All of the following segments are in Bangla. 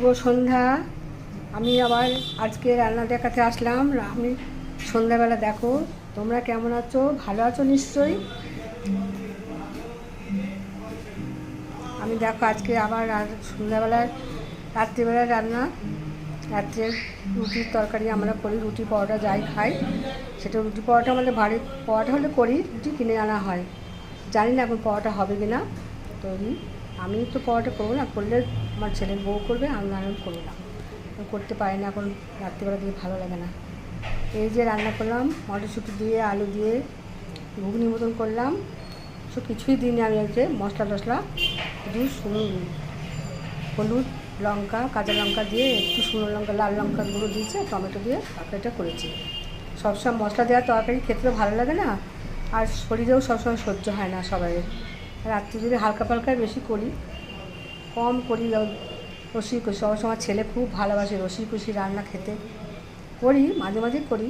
শুভ সন্ধ্যা। আমি আবার আজকে রান্না দেখাতে আসলাম। আমি সন্ধ্যাবেলা দেখো তোমরা কেমন আছো, ভালো আছো নিশ্চয়ই। আমি দেখো আজকে আবার সন্ধ্যাবেলায় রাত্রিবেলায় রান্না। রাত্রের রুটির তরকারি আমরা করি, রুটি পরোটা যাই খাই সেটা। রুটি পরোটা আমাদের বাড়ির পরোটা হলে করি, রুটি কিনে আনা হয়। জানি না এখন পরোটা হবে কি না তৈরি। আমি তো পরোটা করবো না, করলে আমার ছেলের বউ করবে, আমি করবো না, করতে পারি না এখন। রাত্রিবেলা দিয়ে ভালো লাগে না। এই যে রান্না করলাম মটরশুঁটি দিয়ে আলু দিয়ে ঘুগনি মতন করলাম। সব কিছুই দিইনি আমি। যে মশলা টশলা শুধু হলুদ লঙ্কা কাঁচা লঙ্কা দিয়ে একটু শুকনো লঙ্কা লাল লঙ্কা গুঁড়ো দিয়েছে, টমেটো দিয়ে তরকারিটা করেছি। সবসময় মশলা দেওয়া তরকারি খেতে ভালো লাগে না, আর শরীরেও সবসময় সহ্য হয় না সবাই। রাত্রি যদি হালকা পালকা বেশি করি, কম করি। রসি কষি সবসময় ছেলে খুব ভালোবাসে রসি কষি রান্না খেতে। করি মাঝে মাঝে করি,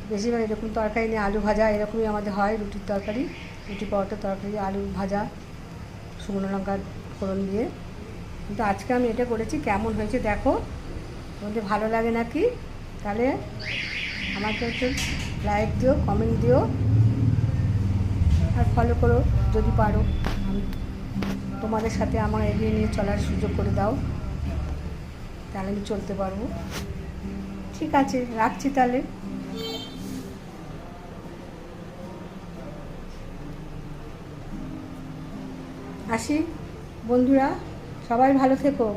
বেশিরভাগ এরকম তরকারি নিয়ে আলু ভাজা এরকমই আমাদের হয়। রুটির তরকারি, রুটি পরোটার তরকারি, আলু ভাজা শুকনো লঙ্কার ফোড়ন দিয়ে। কিন্তু আজকে আমি এটা করেছি, কেমন হয়েছে দেখো, তোমাদের ভালো লাগে নাকি? তাহলে আমাকে একটু লাইক দিও, কমেন্ট দিও, আর ফলো করো যদি পারো। আমি তোমাদের সাথে আমার এগিয়ে নিয়ে চলার সুযোগ করে দাও, তাহলে আমি চলতে পারবো। ঠিক আছে, রাখছি তাহলে। আসি বন্ধুরা, সবাই ভালো থেকো।